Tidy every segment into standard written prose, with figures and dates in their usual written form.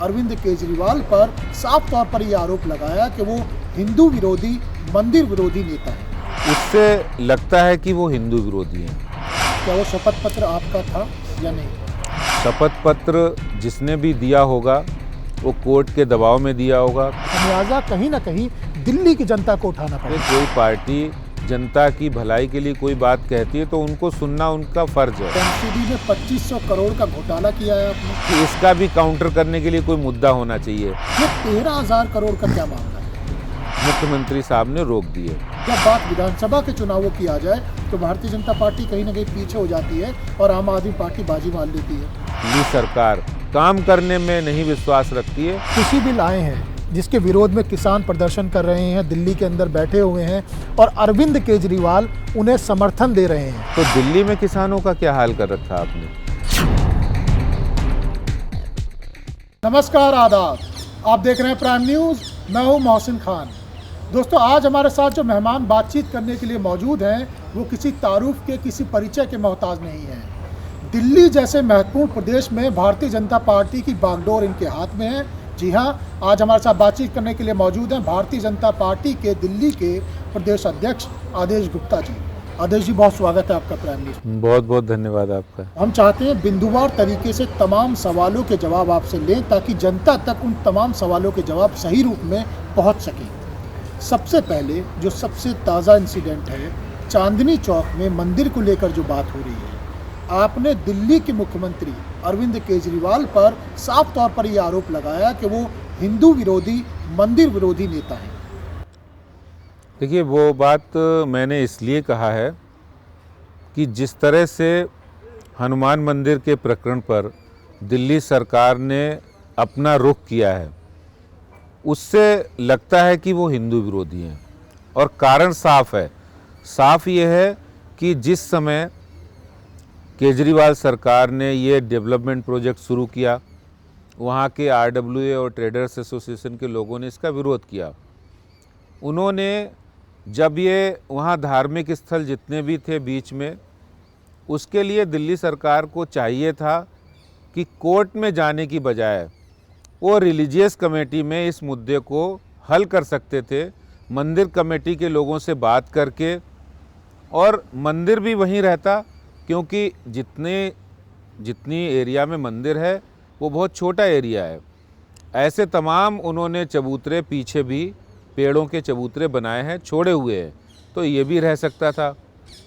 अरविंद केजरीवाल पर साफ तौर पर यह आरोप लगाया कि वो हिंदू विरोधी, मंदिर विरोधी नेता है। उससे लगता है कि वो हिंदू विरोधी हैं। क्या वो शपथ पत्र आपका था या नहीं? शपथ पत्र जिसने भी दिया होगा वो कोर्ट के दबाव में दिया होगा। लिहाजा कहीं ना कहीं दिल्ली की जनता को उठाना पड़ेगा। कोई पार्टी जनता की भलाई के लिए कोई बात कहती है तो उनको सुनना उनका फर्ज है। एमसीडी में 2500 करोड़ का घोटाला किया है आपने। कि इसका भी काउंटर करने के लिए कोई मुद्दा होना चाहिए। ये 13,000 करोड़ का क्या मामला है? मुख्यमंत्री साहब ने रोक दिए। जब बात विधानसभा के चुनावों की आ जाए तो भारतीय जनता पार्टी कहीं ना कहीं पीछे हो जाती है और आम आदमी पार्टी बाजी मार लेती है। ये सरकार काम करने में नहीं विश्वास रखती है। कृषि बिल आए हैं जिसके विरोध में किसान प्रदर्शन कर रहे हैं, दिल्ली के अंदर बैठे हुए हैं और अरविंद केजरीवाल उन्हें समर्थन दे रहे हैं। तो दिल्ली में किसानों का क्या हाल कर रखा आपने? नमस्कार, आदाब। आप देख रहे हैं प्राइम न्यूज़। मैं हूं मोहसिन खान। दोस्तों, आज हमारे साथ जो मेहमान बातचीत करने के लिए मौजूद हैं वो किसी तारुफ के, किसी परिचय के मोहताज नहीं हैं। दिल्ली जैसे महत्वपूर्ण प्रदेश में भारतीय जनता पार्टी की बागडोर इनके हाथ में है। जी हाँ, आज हमारे साथ बातचीत करने के लिए मौजूद हैं भारतीय जनता पार्टी के दिल्ली के प्रदेश अध्यक्ष आदेश गुप्ता जी। आदेश जी, बहुत स्वागत है आपका प्राइम न्यूज़। बहुत बहुत धन्यवाद आपका। हम चाहते हैं बिंदुवार तरीके से तमाम सवालों के जवाब आपसे लें ताकि जनता तक उन तमाम सवालों के जवाब सही रूप में पहुंच सकें। सबसे पहले जो सबसे ताज़ा इंसिडेंट है, चांदनी चौक में मंदिर को लेकर जो बात हो रही है, आपने दिल्ली के मुख्यमंत्री अरविंद केजरीवाल पर साफ तौर पर यह आरोप लगाया कि वो हिंदू विरोधी, मंदिर विरोधी नेता हैं। देखिए, वो बात मैंने इसलिए कहा है कि जिस तरह से हनुमान मंदिर के प्रकरण पर दिल्ली सरकार ने अपना रुख किया है, उससे लगता है कि वो हिंदू विरोधी हैं। और कारण साफ है। साफ ये है कि जिस समय केजरीवाल सरकार ने ये डेवलपमेंट प्रोजेक्ट शुरू किया, वहाँ के आरडब्ल्यूए और ट्रेडर्स एसोसिएशन के लोगों ने इसका विरोध किया। उन्होंने जब ये वहाँ धार्मिक स्थल जितने भी थे बीच में, उसके लिए दिल्ली सरकार को चाहिए था कि कोर्ट में जाने की बजाय वो रिलीजियस कमेटी में इस मुद्दे को हल कर सकते थे, मंदिर कमेटी के लोगों से बात करके। और मंदिर भी वहीं रहता, क्योंकि जितनी एरिया में मंदिर है वो बहुत छोटा एरिया है। ऐसे तमाम उन्होंने चबूतरे पीछे भी पेड़ों के चबूतरे बनाए हैं, छोड़े हुए हैं, तो ये भी रह सकता था।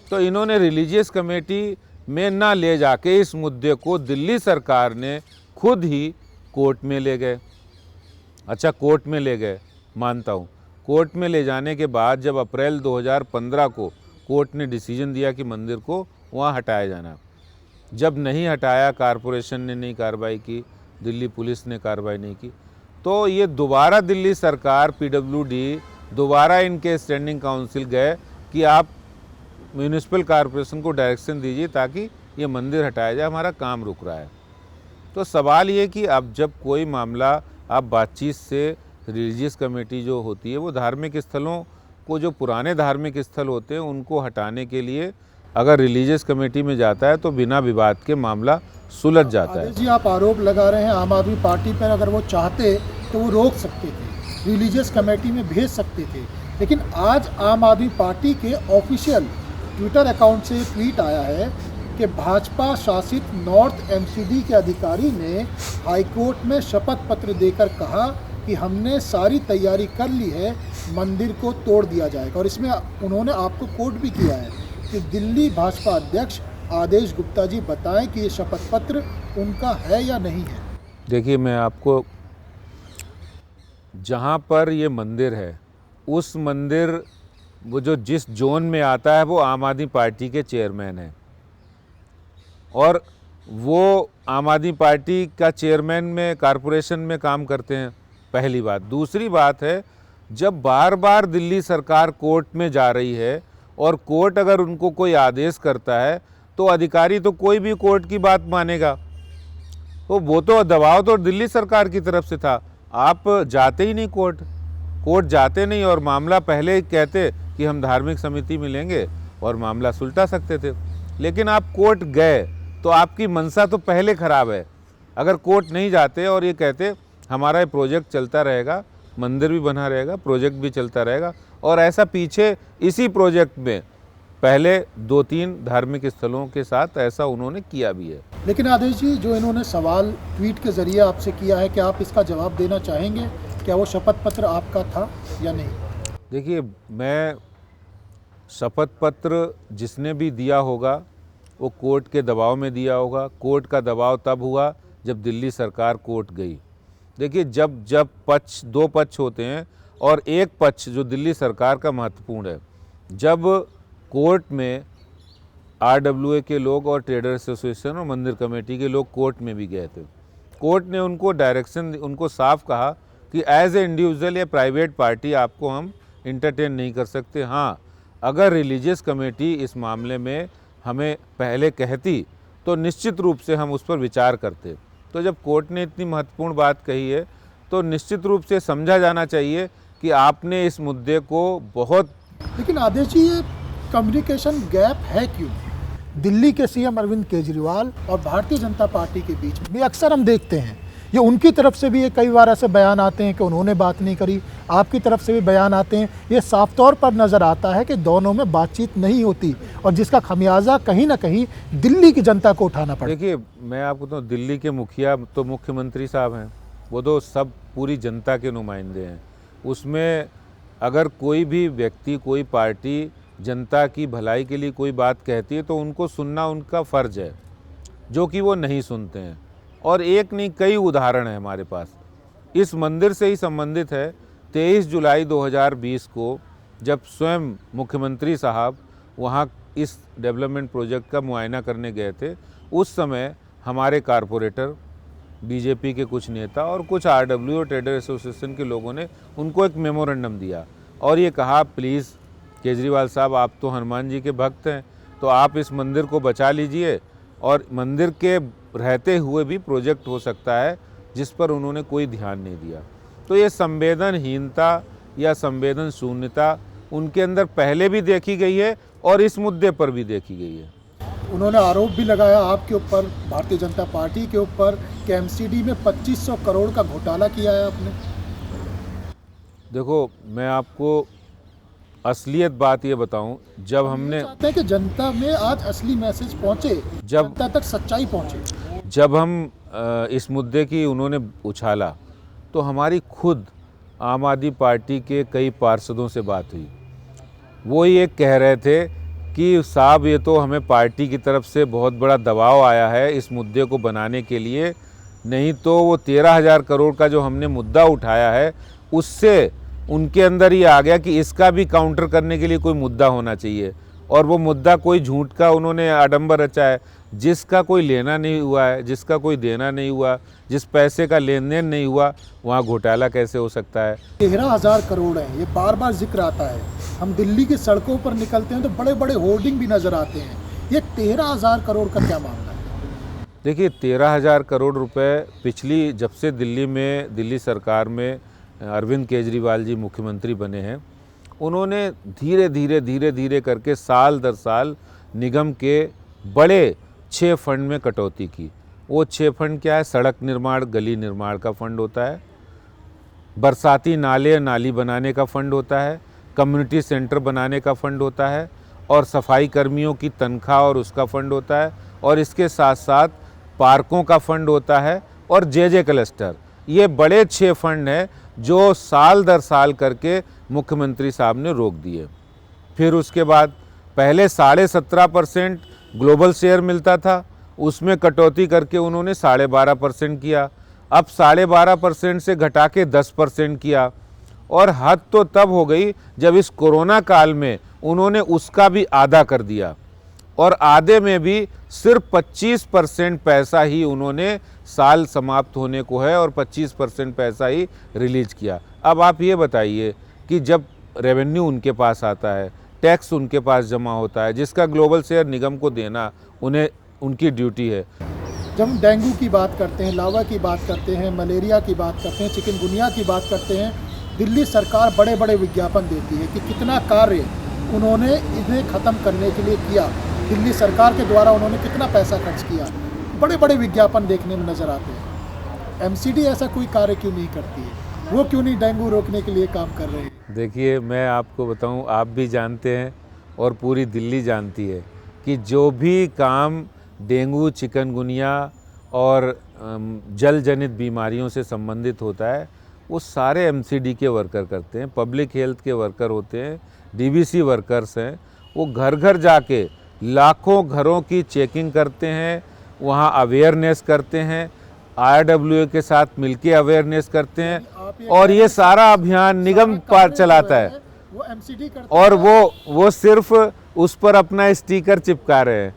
तो इन्होंने रिलीजियस कमेटी में ना ले जाके इस मुद्दे को दिल्ली सरकार ने खुद ही कोर्ट में ले गए। अच्छा, कोर्ट में ले गए, मानता हूँ। कोर्ट में ले जाने के बाद जब अप्रैल 2015 को कोर्ट ने डिसीजन दिया कि मंदिर को वहाँ हटाया जाना, जब नहीं हटाया, कारपोरेशन ने नहीं कार्रवाई की, दिल्ली पुलिस ने कार्रवाई नहीं की, तो ये दोबारा दिल्ली सरकार, पीडब्ल्यूडी दोबारा इनके स्टैंडिंग काउंसिल गए कि आप म्यूनिसिपल कॉरपोरेशन को डायरेक्शन दीजिए ताकि ये मंदिर हटाया जाए, हमारा काम रुक रहा है। तो सवाल ये कि अब जब कोई मामला आप बातचीत से, रिलीजियस कमेटी जो होती है वो धार्मिक स्थलों को, जो पुराने धार्मिक स्थल होते हैं उनको हटाने के लिए अगर रिलीजियस कमेटी में जाता है तो बिना विवाद के मामला सुलझ जाता है। जी, आप आरोप लगा रहे हैं आम आदमी पार्टी पर, अगर वो चाहते तो वो रोक सकते थे, रिलीजियस कमेटी में भेज सकते थे। लेकिन आज आम आदमी पार्टी के ऑफिशियल ट्विटर अकाउंट से ट्वीट आया है कि भाजपा शासित नॉर्थ एमसीडी के अधिकारी ने हाईकोर्ट में शपथ पत्र देकर कहा कि हमने सारी तैयारी कर ली है, मंदिर को तोड़ दिया जाएगा। और इसमें उन्होंने आपको कोट भी किया है कि दिल्ली भाजपा अध्यक्ष आदेश गुप्ता जी बताएं कि ये शपथ पत्र उनका है या नहीं है। देखिए, मैं आपको, जहाँ पर ये मंदिर है, उस मंदिर वो जो जिस जोन में आता है वो आम आदमी पार्टी के चेयरमैन हैं, और वो आम आदमी पार्टी का चेयरमैन में कारपोरेशन में काम करते हैं, पहली बात। दूसरी बात है, जब बार बार दिल्ली सरकार कोर्ट में जा रही है और कोर्ट अगर उनको कोई आदेश करता है तो अधिकारी तो कोई भी कोर्ट की बात मानेगा। तो वो तो दबाव तो दिल्ली सरकार की तरफ से था। आप जाते ही नहीं कोर्ट जाते नहीं, और मामला पहले कहते कि हम धार्मिक समिति में लेंगे और मामला सुलझा सकते थे। लेकिन आप कोर्ट गए तो आपकी मंशा तो पहले खराब है। अगर कोर्ट नहीं जाते और ये कहते हमारा ये प्रोजेक्ट चलता रहेगा, मंदिर भी बना रहेगा, प्रोजेक्ट भी चलता रहेगा। और ऐसा पीछे इसी प्रोजेक्ट में पहले 2-3 धार्मिक स्थलों के साथ ऐसा उन्होंने किया भी है। लेकिन आदेश जी, जो इन्होंने सवाल ट्वीट के ज़रिए आपसे किया है, क्या आप इसका जवाब देना चाहेंगे? क्या वो शपथ पत्र आपका था या नहीं? देखिए, मैं शपथ पत्र जिसने भी दिया होगा वो कोर्ट के दबाव में दिया होगा। कोर्ट का दबाव तब हुआ जब दिल्ली सरकार कोर्ट गई। देखिए, जब जब दो पक्ष होते हैं और एक पक्ष जो दिल्ली सरकार का महत्वपूर्ण है, जब कोर्ट में RWA के लोग और ट्रेडर्स एसोसिएशन और मंदिर कमेटी के लोग कोर्ट में भी गए थे, कोर्ट ने उनको डायरेक्शन, उनको साफ कहा कि एज ए इंडिविजुअल या प्राइवेट पार्टी आपको हम इंटरटेन नहीं कर सकते। हाँ, अगर रिलीजियस कमेटी इस मामले में हमें पहले कहती तो निश्चित रूप से हम उस पर विचार करते। तो जब कोर्ट ने इतनी महत्वपूर्ण बात कही है तो निश्चित रूप से समझा जाना चाहिए कि आपने इस मुद्दे को बहुत। लेकिन आदेश जी, ये कम्युनिकेशन गैप है क्यों? दिल्ली के सीएम अरविंद केजरीवाल और भारतीय जनता पार्टी के बीच में अक्सर हम देखते हैं, ये उनकी तरफ से भी ये कई बार ऐसे बयान आते हैं कि उन्होंने बात नहीं करी, आपकी तरफ से भी बयान आते हैं, ये साफ तौर पर नज़र आता है कि दोनों में बातचीत नहीं होती और जिसका खमियाजा कहीं ना कहीं दिल्ली की जनता को उठाना पड़े। देखिए, मैं आपको तो दिल्ली के मुखिया तो मुख्यमंत्री साहब हैं, वो तो सब पूरी जनता के नुमाइंदे हैं। उसमें अगर कोई भी व्यक्ति, कोई पार्टी जनता की भलाई के लिए कोई बात कहती है तो उनको सुनना उनका फ़र्ज है, जो कि वो नहीं सुनते हैं। और एक नहीं, कई उदाहरण है हमारे पास। इस मंदिर से ही संबंधित है। 23 जुलाई 2020 को जब स्वयं मुख्यमंत्री साहब वहाँ इस डेवलपमेंट प्रोजेक्ट का मुआयना करने गए थे, उस समय हमारे कारपोरेटर, बीजेपी के कुछ नेता और कुछ RWA और ट्रेडर एसोसिएशन के लोगों ने उनको एक मेमोरेंडम दिया और ये कहा, प्लीज़ केजरीवाल साहब, आप तो हनुमान जी के भक्त हैं, तो आप इस मंदिर को बचा लीजिए। और मंदिर के रहते हुए भी प्रोजेक्ट हो सकता है, जिस पर उन्होंने कोई ध्यान नहीं दिया। तो ये संवेदनहीनता या संवेदन शून्यता उनके अंदर पहले भी देखी गई है और इस मुद्दे पर भी देखी गई है। उन्होंने आरोप भी लगाया आपके ऊपर, भारतीय जनता पार्टी के ऊपर, कि MCD में 2500 करोड़ का घोटाला किया है आपने। देखो, मैं आपको असलियत बात ये बताऊं, जब हमने चाहते हैं कि जनता में आज असली मैसेज पहुंचे, जनता तक सच्चाई पहुंचे। जब हम इस मुद्दे की उन्होंने उछाला तो हमारी खुद आम आदमी पार्टी के कई पार्षदों से बात हुई। वो ये कह रहे थे कि साहब, ये तो हमें पार्टी की तरफ से बहुत बड़ा दबाव आया है इस मुद्दे को बनाने के लिए, नहीं तो वो 13,000 करोड़ का जो हमने मुद्दा उठाया है उससे उनके अंदर ही आ गया कि इसका भी काउंटर करने के लिए कोई मुद्दा होना चाहिए। और वो मुद्दा कोई झूठ का उन्होंने आडंबर रचा है, जिसका कोई लेना नहीं हुआ है, जिसका कोई देना नहीं हुआ, जिस पैसे का लेन देन नहीं हुआ, वहाँ घोटाला कैसे हो सकता है। 13,000 करोड़ है, ये बार बार जिक्र आता है। हम दिल्ली की सड़कों पर निकलते हैं तो बड़े बड़े होर्डिंग भी नज़र आते हैं। ये 13,000 करोड़ का क्या मामला है? देखिए, 13,000 करोड़ रुपए पिछली, जब से दिल्ली सरकार में अरविंद केजरीवाल जी मुख्यमंत्री बने हैं, उन्होंने धीरे धीरे करके साल दर साल निगम के बड़े 6 फंड में कटौती की। वो 6 फंड क्या है? सड़क निर्माण, गली निर्माण का फंड होता है, बरसाती नाले नाली बनाने का फंड होता है, कम्युनिटी सेंटर बनाने का फंड होता है, और सफाई कर्मियों की तनख्वाह और उसका फंड होता है, और इसके साथ साथ पार्कों का फंड होता है, और JJ क्लस्टर। ये बड़े 6 फंड हैं जो साल दर साल करके मुख्यमंत्री साहब ने रोक दिए। फिर उसके बाद पहले 17.5% ग्लोबल शेयर मिलता था, उसमें कटौती करके उन्होंने 12.5% किया। अब 12.5% से घटा के 10% किया, और हद तो तब हो गई जब इस कोरोना काल में उन्होंने उसका भी आधा कर दिया, और आधे में भी सिर्फ 25% पैसा ही उन्होंने, साल समाप्त होने को है और 25% पैसा ही रिलीज किया। अब आप ये बताइए कि जब रेवेन्यू उनके पास आता है, टैक्स उनके पास जमा होता है, जिसका ग्लोबल शेयर निगम को देना उन्हें उनकी ड्यूटी है। जब हम डेंगू की बात करते हैं, लावा की बात करते हैं, मलेरिया की बात करते हैं, चिकनगुनिया की बात करते हैं, दिल्ली सरकार बड़े बड़े विज्ञापन देती है कि कितना कार्य उन्होंने इन्हें ख़त्म करने के लिए किया। दिल्ली सरकार के द्वारा उन्होंने कितना पैसा खर्च किया, बड़े बड़े विज्ञापन देखने में नज़र आते हैं। एमसीडी ऐसा कोई कार्य क्यों नहीं करती है? वो क्यों नहीं डेंगू रोकने के लिए काम कर रहे हैं? देखिए, मैं आपको बताऊं, आप भी जानते हैं और पूरी दिल्ली जानती है कि जो भी काम डेंगू, चिकनगुनिया और जल जनित बीमारियों से संबंधित होता है वो सारे एमसीडी के वर्कर करते हैं, पब्लिक हेल्थ के वर्कर होते हैं, डीबीसी वर्कर्स हैं। वो घर घर जाके लाखों घरों की चेकिंग करते हैं, वहाँ अवेयरनेस करते हैं, आरडब्ल्यूए के साथ मिलके अवेयरनेस करते हैं और ये सारा अभियान निगम पार चलाता है। वो एमसीडी करते और वो सिर्फ उस पर अपना स्टिकर चिपका रहे हैं,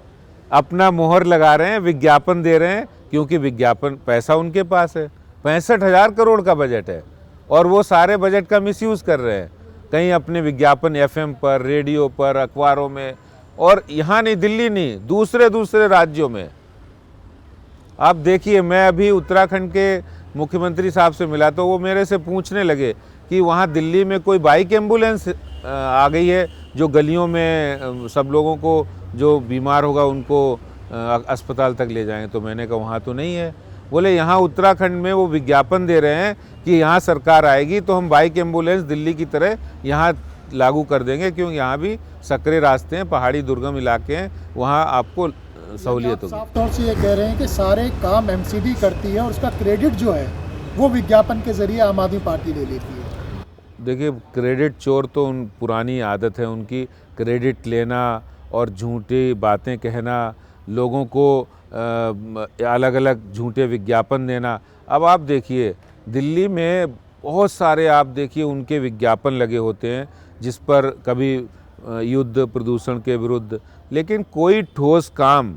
अपना मोहर लगा रहे हैं, विज्ञापन दे रहे हैं, क्योंकि विज्ञापन पैसा उनके पास है। 65,000 करोड़ का बजट है और वो सारे बजट का मिसयूज़ कर रहे हैं, कहीं अपने विज्ञापन एफएम पर, रेडियो पर, अखबारों में, और यहाँ नहीं, दिल्ली नहीं, दूसरे राज्यों में। आप देखिए, मैं अभी उत्तराखंड के मुख्यमंत्री साहब से मिला तो वो मेरे से पूछने लगे कि वहाँ दिल्ली में कोई बाइक एम्बुलेंस आ गई है जो गलियों में सब लोगों को जो बीमार होगा उनको अस्पताल तक ले जाएंगे। तो मैंने कहा वहाँ तो नहीं है। बोले यहाँ उत्तराखंड में वो विज्ञापन दे रहे हैं कि यहाँ सरकार आएगी तो हम बाइक एम्बुलेंस दिल्ली की तरह यहाँ लागू कर देंगे, क्योंकि यहाँ भी सकरे रास्ते हैं, पहाड़ी दुर्गम इलाके हैं, वहाँ आपको सहूलियत होगी। साफ तौर से ये कह रहे हैं कि सारे काम एमसीडी करती है और उसका क्रेडिट जो है वो विज्ञापन के जरिए आम आदमी पार्टी ले लेती है। देखिए, क्रेडिट चोर तो उन पुरानी आदत है उनकी, क्रेडिट लेना और झूठी बातें कहना, लोगों को अलग अलग झूठे विज्ञापन देना। अब आप देखिए, दिल्ली में बहुत सारे आप देखिए उनके विज्ञापन लगे होते हैं जिस पर कभी युद्ध प्रदूषण के विरुद्ध, लेकिन कोई ठोस काम,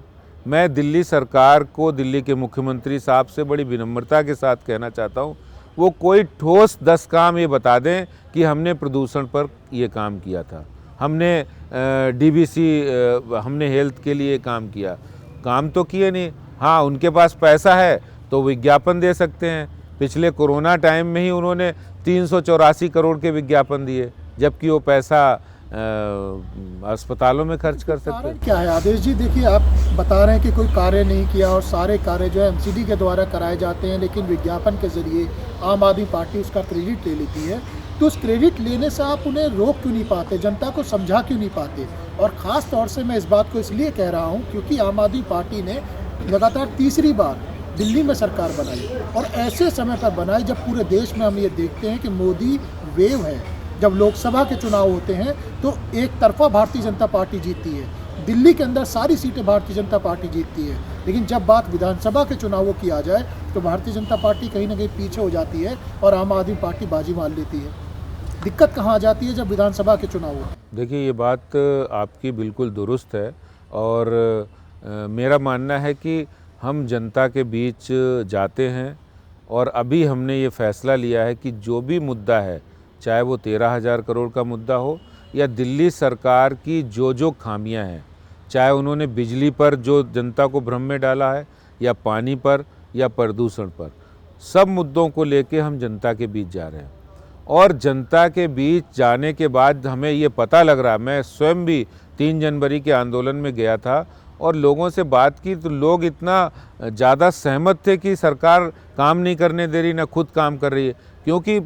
मैं दिल्ली सरकार को, दिल्ली के मुख्यमंत्री साहब से बड़ी विनम्रता के साथ कहना चाहता हूँ, वो कोई ठोस 10 काम ये बता दें कि हमने प्रदूषण पर ये काम किया था, हमने डीबीसी, हमने हेल्थ के लिए काम किया। काम तो किए नहीं। हाँ, उनके पास पैसा है तो विज्ञापन दे सकते हैं। पिछले कोरोना टाइम में ही उन्होंने 384 करोड़ के विज्ञापन दिए, जबकि वो पैसा अस्पतालों में खर्च कर सकते हैं। क्या है आदेश जी? देखिए, आप बता रहे हैं कि कोई कार्य नहीं किया और सारे कार्य जो है एमसीडी के द्वारा कराए जाते हैं, लेकिन विज्ञापन के जरिए आम आदमी पार्टी उसका क्रेडिट ले लेती है। तो उस क्रेडिट लेने से आप उन्हें रोक क्यों नहीं पाते, जनता को समझा क्यों नहीं पाते? और ख़ास तौर से मैं इस बात को इसलिए कह रहा हूँ क्योंकि आम आदमी पार्टी ने लगातार तीसरी बार दिल्ली में सरकार बनाई और ऐसे समय पर बनाई जब पूरे देश में हम ये देखते हैं कि मोदी वेव है। जब लोकसभा के चुनाव होते हैं तो एक तरफा भारतीय जनता पार्टी जीतती है, दिल्ली के अंदर सारी सीटें भारतीय जनता पार्टी जीतती है, लेकिन जब बात विधानसभा के चुनावों की आ जाए तो भारतीय जनता पार्टी कहीं ना कहीं पीछे हो जाती है और आम आदमी पार्टी बाजी मार लेती है। दिक्कत कहाँ आ जाती है? जब विधानसभा के चुनाव होते हैं। देखिए, ये बात आपकी बिल्कुल दुरुस्त है और मेरा मानना है कि हम जनता के बीच जाते हैं और अभी हमने ये फैसला लिया है कि जो भी मुद्दा है, चाहे वो 13,000 करोड़ का मुद्दा हो या दिल्ली सरकार की जो खामियां हैं, चाहे उन्होंने बिजली पर जो जनता को भ्रम में डाला है या पानी पर या प्रदूषण पर, सब मुद्दों को लेके हम जनता के बीच जा रहे हैं। और जनता के बीच जाने के बाद हमें ये पता लग रहा है, मैं स्वयं भी 3 जनवरी के आंदोलन में गया था और लोगों से बात की तो लोग इतना ज़्यादा सहमत थे कि सरकार काम नहीं करने दे रही, ना खुद काम कर रही है, क्योंकि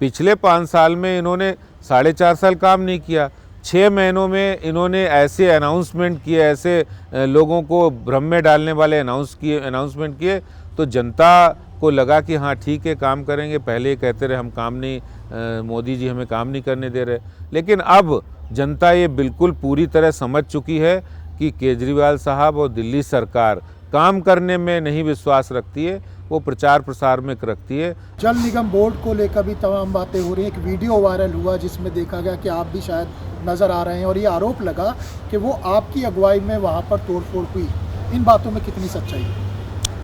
पिछले 5 साल में इन्होंने 4.5 साल काम नहीं किया। 6 महीनों में इन्होंने ऐसे अनाउंसमेंट किए, ऐसे लोगों को भ्रम में डालने वाले अनाउंसमेंट किए, तो जनता को लगा कि हाँ ठीक है, काम करेंगे। पहले कहते रहे हम काम नहीं, मोदी जी हमें काम नहीं करने दे रहे, लेकिन अब जनता ये बिल्कुल पूरी तरह समझ चुकी है कि केजरीवाल साहब और दिल्ली सरकार काम करने में नहीं विश्वास रखती है, वो प्रचार प्रसार में रखती है। जल निगम बोर्ड को लेकर भी तमाम बातें हो रही हैं। एक वीडियो वायरल हुआ जिसमें देखा गया कि आप भी शायद नज़र आ रहे हैं और ये आरोप लगा कि वो आपकी अगुवाई में वहाँ पर तोड़फोड़ हुई। इन बातों में कितनी सच्चाई है?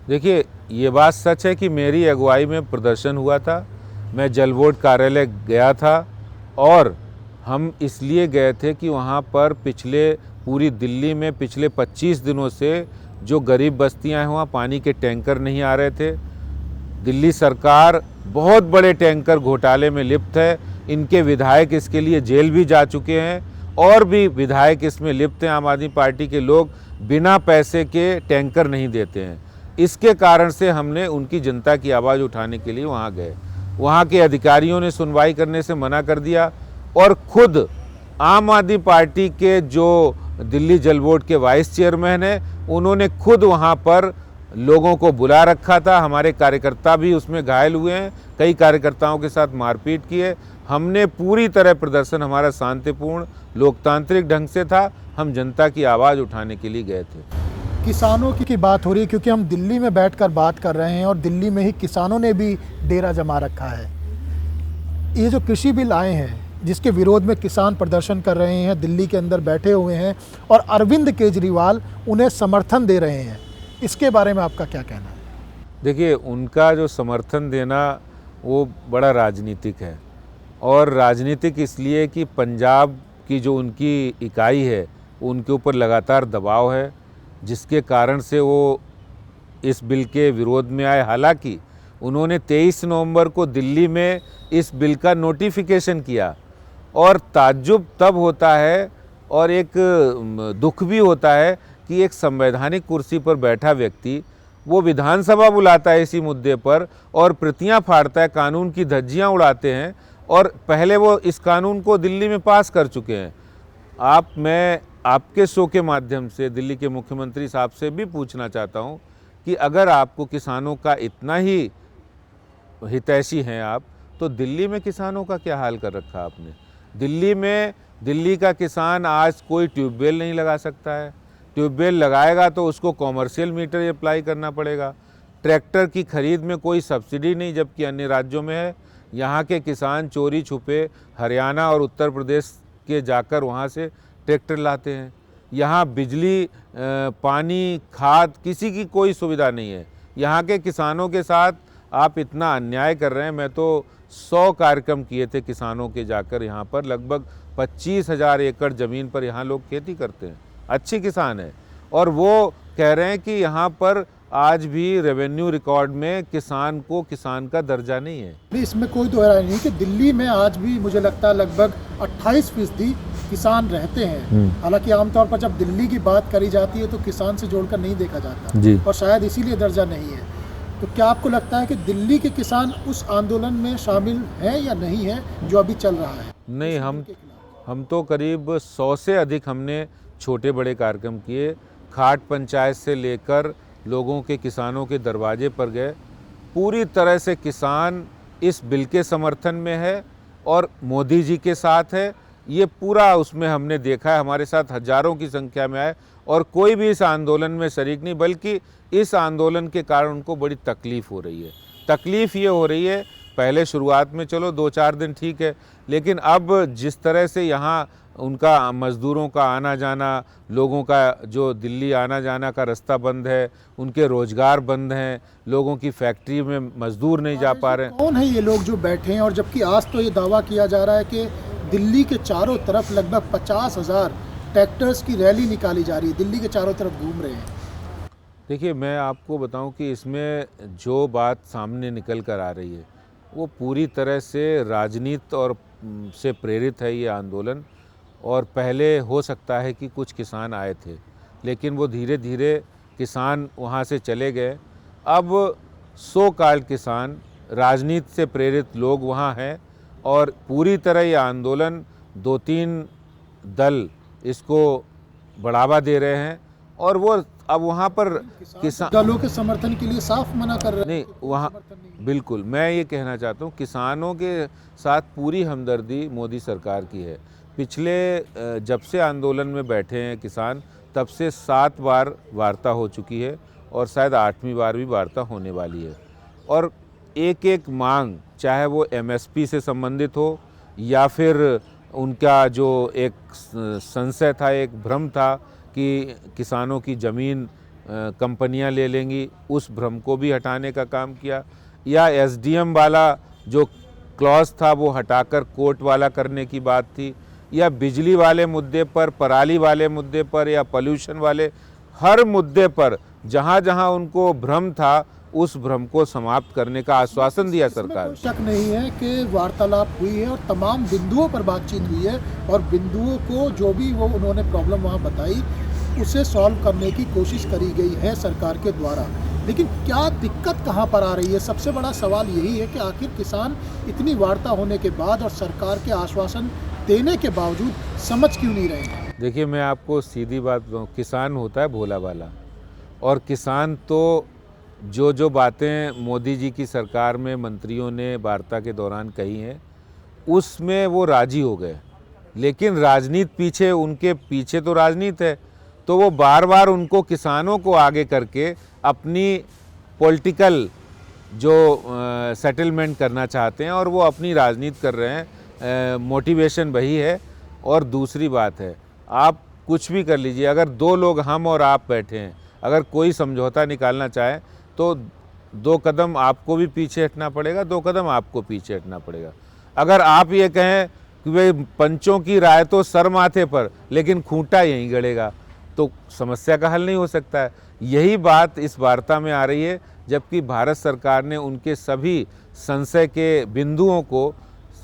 देखिए, ये बात सच है कि मेरी अगुवाई में प्रदर्शन हुआ था, मैं जल बोर्ड कार्यालय गया था और हम इसलिए गए थे कि वहाँ पर पूरी दिल्ली में पिछले 25 दिनों से जो गरीब बस्तियां हैं वहाँ पानी के टैंकर नहीं आ रहे थे। दिल्ली सरकार बहुत बड़े टैंकर घोटाले में लिप्त है, इनके विधायक इसके लिए जेल भी जा चुके हैं और भी विधायक इसमें लिप्त हैं। आम आदमी पार्टी के लोग बिना पैसे के टैंकर नहीं देते हैं। इसके कारण से हमने उनकी जनता की आवाज़ उठाने के लिए वहाँ गए। वहाँ के अधिकारियों ने सुनवाई करने से मना कर दिया और खुद आम आदमी पार्टी के जो दिल्ली जल बोर्ड के वाइस चेयरमैन हैं, उन्होंने खुद वहाँ पर लोगों को बुला रखा था। हमारे कार्यकर्ता भी उसमें घायल हुए हैं, कई कार्यकर्ताओं के साथ मारपीट की है। हमने पूरी तरह प्रदर्शन हमारा शांतिपूर्ण लोकतांत्रिक ढंग से था। हम जनता की आवाज़ उठाने के लिए गए थे। किसानों की बात हो रही है क्योंकि हम दिल्ली में बैठकर बात कर रहे हैं और दिल्ली में ही किसानों ने भी डेरा जमा रखा है। ये जो कृषि बिल आए हैं जिसके विरोध में किसान प्रदर्शन कर रहे हैं, दिल्ली के अंदर बैठे हुए हैं और अरविंद केजरीवाल उन्हें समर्थन दे रहे हैं, इसके बारे में आपका क्या कहना है? देखिए, उनका जो समर्थन देना वो बड़ा राजनीतिक है और राजनीतिक इसलिए कि पंजाब की जो उनकी इकाई है उनके ऊपर लगातार दबाव है, जिसके कारण से वो इस बिल के विरोध में आए। हालांकि उन्होंने 23 नवंबर को दिल्ली में इस बिल का नोटिफिकेशन किया और ताज्जुब तब होता है और एक दुख भी होता है कि एक संवैधानिक कुर्सी पर बैठा व्यक्ति वो विधानसभा बुलाता है इसी मुद्दे पर और प्रतियां फाड़ता है, कानून की धज्जियां उड़ाते हैं और पहले वो इस कानून को दिल्ली में पास कर चुके हैं। मैं आपके शो के माध्यम से दिल्ली के मुख्यमंत्री साहब से भी पूछना चाहता हूं कि अगर आपको किसानों का इतना ही हितैषी हैं आप, तो दिल्ली में किसानों का क्या हाल कर रखा आपने? दिल्ली का किसान आज कोई ट्यूबवेल नहीं लगा सकता है। ट्यूबवेल लगाएगा तो उसको कॉमर्शियल मीटर अप्लाई करना पड़ेगा। ट्रैक्टर की खरीद में कोई सब्सिडी नहीं, जबकि अन्य राज्यों में है। यहाँ के किसान चोरी छुपे हरियाणा और उत्तर प्रदेश के जाकर वहाँ से ट्रैक्टर लाते हैं। यहाँ बिजली, पानी, खाद, किसी की कोई सुविधा नहीं है। यहाँ के किसानों के साथ आप इतना अन्याय कर रहे हैं। मैं तो 100 कार्यक्रम किए थे किसानों के जाकर। यहाँ पर लगभग 25,000 एकड़ ज़मीन पर यहाँ लोग खेती करते हैं, अच्छी किसान है, और वो कह रहे हैं कि यहाँ पर आज भी रेवेन्यू रिकॉर्ड में किसान का दर्जा नहीं है। इसमें कोई दो राय नहीं कि दिल्ली में आज भी मुझे लगता है लगभग 28% किसान रहते हैं। हालांकि आमतौर पर जब दिल्ली की बात करी जाती है तो किसान से जोड़कर नहीं देखा जाता जी। और शायद इसीलिए दर्जा नहीं है। तो क्या आपको लगता है कि दिल्ली के किसान उस आंदोलन में शामिल हैं या नहीं है जो अभी चल रहा है? नहीं, हम तो करीब 100 से अधिक हमने छोटे बड़े कार्यक्रम किए। खाट पंचायत से लेकर लोगों के, किसानों के दरवाजे पर गए। पूरी तरह से किसान इस बिल के समर्थन में है और मोदी जी के साथ है। ये पूरा उसमें हमने देखा है। हमारे साथ हजारों की संख्या में आए और कोई भी इस आंदोलन में शरीक नहीं, बल्कि इस आंदोलन के कारण उनको बड़ी तकलीफ़ हो रही है। तकलीफ़ ये हो रही है, पहले शुरुआत में चलो 2-4 दिन ठीक है, लेकिन अब जिस तरह से यहाँ उनका मज़दूरों का आना जाना, लोगों का जो दिल्ली आना जाना का रास्ता बंद है, उनके रोज़गार बंद हैं, लोगों की फैक्ट्री में मज़दूर नहीं जा पा रहे हैं। कौन है ये लोग जो बैठे हैं? और जबकि आज तो ये दावा किया जा रहा है कि दिल्ली के चारों तरफ लगभग 50,000 ट्रैक्टर्स की रैली निकाली जा रही है, दिल्ली के चारों तरफ घूम रहे हैं। देखिए, मैं आपको बताऊं कि इसमें जो बात सामने निकल कर आ रही है वो पूरी तरह से राजनीति और से प्रेरित है ये आंदोलन। और पहले हो सकता है कि कुछ किसान आए थे, लेकिन वो धीरे धीरे किसान वहाँ से चले गए। अब सो कॉल्ड किसान, राजनीति से प्रेरित लोग वहाँ हैं और पूरी तरह ये आंदोलन 2-3 दल इसको बढ़ावा दे रहे हैं और वो अब वहाँ पर किसान दलों के समर्थन के लिए साफ मना कर रहे हैं। नहीं, वहाँ बिल्कुल मैं ये कहना चाहता हूँ, किसानों के साथ पूरी हमदर्दी मोदी सरकार की है। पिछले जब से आंदोलन में बैठे हैं किसान, तब से 7 बार वार्ता हो चुकी है और शायद 8वीं बार भी वार्ता होने वाली है। और एक एक मांग, चाहे वो MSP से संबंधित हो या फिर उनका जो एक संशय था, एक भ्रम था कि किसानों की ज़मीन कंपनियां ले लेंगी, उस भ्रम को भी हटाने का काम किया, या SDM वाला जो क्लॉज था वो हटाकर कोर्ट वाला करने की बात थी, या बिजली वाले मुद्दे पर, पराली वाले मुद्दे पर, या पोल्यूशन वाले हर मुद्दे पर जहां जहां उनको भ्रम था उस भ्रम को समाप्त करने का आश्वासन दिया सरकार। शक नहीं है कि वार्तालाप हुई है और तमाम बिंदुओं पर बातचीत हुई है और बिंदुओं को जो भी वो उन्होंने प्रॉब्लम वहाँ बताई उसे सॉल्व करने की कोशिश करी गई है सरकार के द्वारा। लेकिन क्या दिक्कत कहाँ पर आ रही है? सबसे बड़ा सवाल यही है कि आखिर किसान इतनी वार्ता होने के बाद और सरकार के आश्वासन देने के बावजूद समझ क्यों नहीं रहे हैं? देखिए, मैं आपको सीधी बात बताऊं, किसान होता है भोला भाला, और किसान तो जो बातें मोदी जी की सरकार में मंत्रियों ने वार्ता के दौरान कही हैं उसमें वो राजी हो गए। लेकिन राजनीति पीछे, उनके पीछे तो राजनीति है, तो वो बार बार उनको, किसानों को आगे करके अपनी पॉलिटिकल जो सेटलमेंट करना चाहते हैं और वो अपनी राजनीति कर रहे हैं। मोटिवेशन वही है। और दूसरी बात है, आप कुछ भी कर लीजिए, अगर दो लोग, हम और आप बैठे हैं, अगर कोई समझौता निकालना चाहे तो 2 कदम आपको भी पीछे हटना पड़ेगा, 2 कदम आपको पीछे हटना पड़ेगा। अगर आप ये कहें कि भाई पंचों की राय तो सर माथे पर, लेकिन खूंटा यहीं गड़ेगा, तो समस्या का हल नहीं हो सकता है। यही बात इस वार्ता में आ रही है, जबकि भारत सरकार ने उनके सभी संशय के बिंदुओं को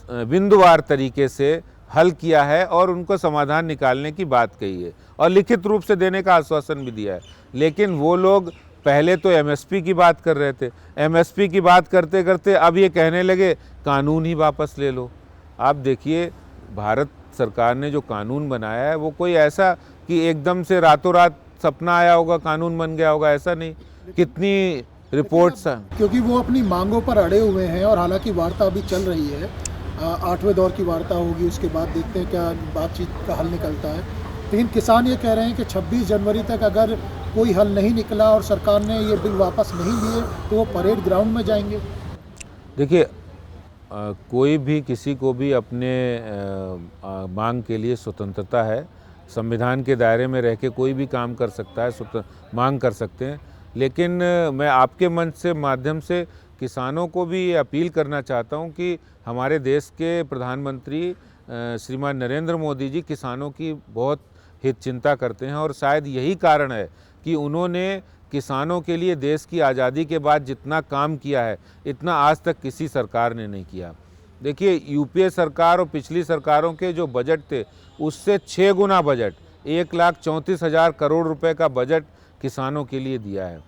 बिंदुवार तरीके से हल किया है और उनको समाधान निकालने की बात कही है और लिखित रूप से देने का आश्वासन भी दिया है। लेकिन वो लोग पहले तो एमएसपी की बात कर रहे थे, एमएसपी की बात करते करते अब ये कहने लगे कानून ही वापस ले लो। आप देखिए, भारत सरकार ने जो कानून बनाया है वो कोई ऐसा कि एकदम से रातों रात सपना आया होगा, कानून बन गया होगा, ऐसा नहीं। कितनी रिपोर्ट्स, क्योंकि वो अपनी मांगों पर अड़े हुए हैं और हालांकि वार्ता अभी चल रही है, 8वें दौर की वार्ता होगी, उसके बाद देखते हैं क्या बातचीत का हल निकलता है। लेकिन किसान ये कह रहे हैं कि 26 जनवरी तक अगर कोई हल नहीं निकला और सरकार ने ये बिल वापस नहीं लिए तो वो परेड ग्राउंड में जाएंगे। देखिए, कोई भी, किसी को भी अपने मांग के लिए स्वतंत्रता है। संविधान के दायरे में रह के कोई भी काम कर सकता है, मांग कर सकते हैं। लेकिन मैं आपके मंच से, माध्यम से किसानों को भी ये अपील करना चाहता हूं कि हमारे देश के प्रधानमंत्री श्रीमान नरेंद्र मोदी जी किसानों की बहुत हित चिंता करते हैं और शायद यही कारण है कि उन्होंने किसानों के लिए देश की आज़ादी के बाद जितना काम किया है, इतना आज तक किसी सरकार ने नहीं किया। देखिए, यूपीए सरकार और पिछली सरकारों के जो बजट थे उससे 6 गुना बजट, 1,34,000 करोड़ रुपए का बजट किसानों के लिए दिया है।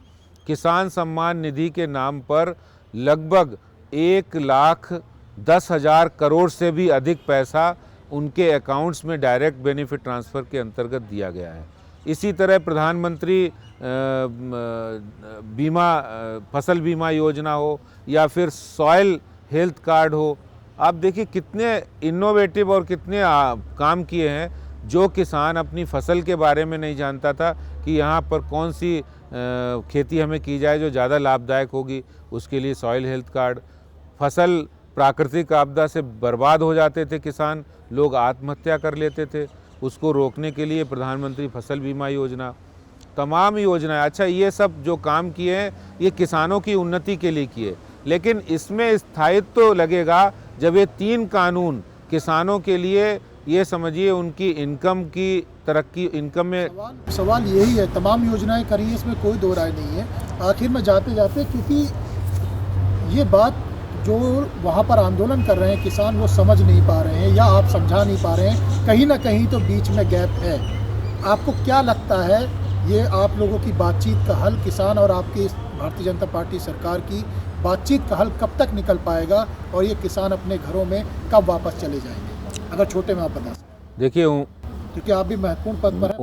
किसान सम्मान निधि के नाम पर लगभग 1,10,000 करोड़ से भी अधिक पैसा उनके अकाउंट्स में डायरेक्ट बेनिफिट ट्रांसफ़र के अंतर्गत दिया गया है। इसी तरह प्रधानमंत्री बीमा, फसल बीमा योजना हो या फिर सॉइल हेल्थ कार्ड हो, आप देखिए कितने इनोवेटिव और कितने काम किए हैं। जो किसान अपनी फसल के बारे में नहीं जानता था कि यहाँ पर कौन सी खेती हमें की जाए जो ज़्यादा लाभदायक होगी, उसके लिए सॉइल हेल्थ कार्ड। फसल प्राकृतिक आपदा से बर्बाद हो जाते थे किसान, लोग आत्महत्या कर लेते थे, उसको रोकने के लिए प्रधानमंत्री फसल बीमा योजना, तमाम योजनाएं। अच्छा, ये सब जो काम किए हैं ये किसानों की उन्नति के लिए किए, लेकिन इसमें स्थायित्व तो लगेगा जब ये 3 कानून किसानों के लिए, ये समझिए उनकी इनकम की तरक्की, इनकम में। सवाल यही है, तमाम योजनाएं करी हैं, इसमें कोई दो राय नहीं है। आखिर में जाते जाते, क्योंकि ये बात जो वहाँ पर आंदोलन कर रहे हैं किसान, वो समझ नहीं पा रहे हैं या आप समझा नहीं पा रहे हैं, कहीं ना कहीं तो बीच में गैप है। आपको क्या लगता है, ये आप लोगों की बातचीत का हल, किसान और आपकी भारतीय जनता पार्टी सरकार की बातचीत का हल कब तक निकल पाएगा और ये किसान अपने घरों में कब वापस चले जाएंगे? अगर छोटे में आप बता सकते। देखिए, क्योंकि आप भी महत्वपूर्ण पद पर हैं।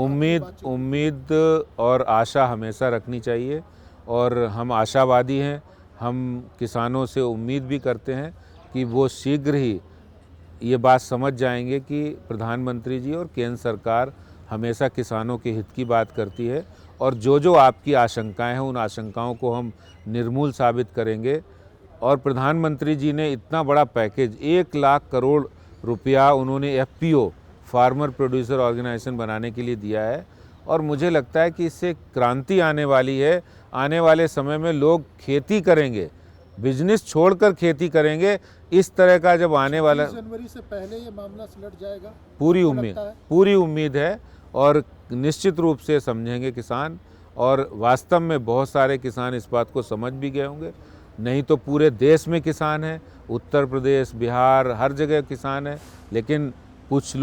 उम्मीद और आशा हमेशा रखनी चाहिए और हम आशावादी हैं। हम किसानों से उम्मीद भी करते हैं कि वो शीघ्र ही ये बात समझ जाएंगे कि प्रधानमंत्री जी और केंद्र सरकार हमेशा किसानों के हित की बात करती है और जो आपकी आशंकाएं हैं उन आशंकाओं को हम निर्मूल साबित करेंगे। और प्रधानमंत्री जी ने इतना बड़ा पैकेज, 1 लाख करोड़ रुपया उन्होंने FPO, फार्मर प्रोड्यूसर ऑर्गेनाइजेशन बनाने के लिए दिया है और मुझे लगता है कि इससे क्रांति आने वाली है। आने वाले समय में लोग खेती करेंगे, बिजनेस छोड़कर खेती करेंगे। इस तरह का जब आने वाला, जनवरी से पहले ये मामला सुलझ जाएगा, पूरी उम्मीद है और निश्चित रूप से समझेंगे किसान। और वास्तव में बहुत सारे किसान इस बात को समझ भी गए होंगे, नहीं तो पूरे देश में किसान हैं, उत्तर प्रदेश, बिहार, हर जगह किसान है। लेकिन कुछ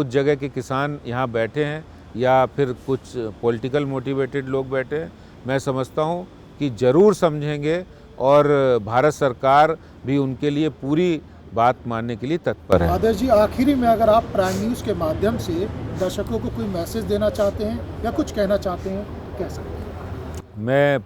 जगह के किसान यहाँ बैठे हैं या फिर कुछ पॉलिटिकल मोटिवेटेड लोग बैठे हैं। मैं समझता हूँ कि ज़रूर समझेंगे और भारत सरकार भी उनके लिए पूरी बात मानने के लिए तत्पर है। आदेश जी, आखिरी में अगर आप प्राइम न्यूज़ के माध्यम से दर्शकों को कोई मैसेज देना चाहते हैं या कुछ कहना चाहते हैं, कह सकते हैं। मैं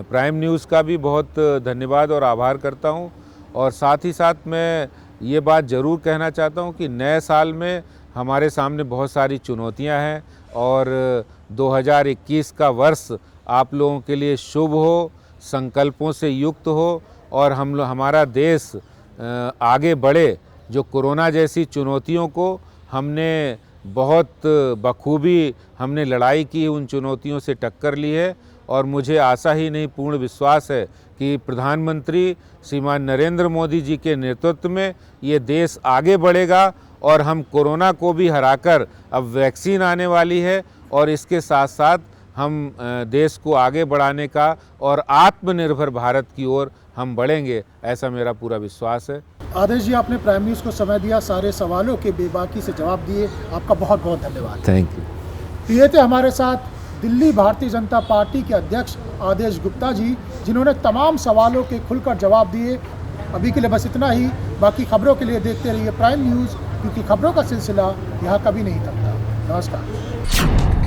प्राइम न्यूज़ का भी बहुत धन्यवाद और आभार करता हूं, और साथ ही साथ मैं ये बात ज़रूर कहना चाहता हूं कि नए साल में हमारे सामने बहुत सारी चुनौतियां हैं, और 2021 का वर्ष आप लोगों के लिए शुभ हो, संकल्पों से युक्त हो, और हमारा देश आगे बढ़े। जो कोरोना जैसी चुनौतियों को हमने बहुत बखूबी हमने लड़ाई की, उन चुनौतियों से टक्कर ली है, और मुझे आशा ही नहीं पूर्ण विश्वास है कि प्रधानमंत्री श्रीमान नरेंद्र मोदी जी के नेतृत्व में ये देश आगे बढ़ेगा, और हम कोरोना को भी हराकर अब वैक्सीन आने वाली है, और इसके साथ साथ हम देश को आगे बढ़ाने का और आत्मनिर्भर भारत की ओर हम बढ़ेंगे, ऐसा मेरा पूरा विश्वास है। आदेश जी, आपने प्राइम न्यूज़ को समय दिया, सारे सवालों के बेबाकी से जवाब दिए, आपका बहुत बहुत धन्यवाद। Thank you. तो ये थे हमारे साथ दिल्ली भारतीय जनता पार्टी के अध्यक्ष आदेश गुप्ता जी, जिन्होंने तमाम सवालों के खुलकर जवाब दिए। अभी के लिए बस इतना ही। बाकी खबरों के लिए देखते रहिए प्राइम न्यूज़, क्योंकि खबरों का सिलसिला यहाँ कभी नहीं थकता। नमस्कार।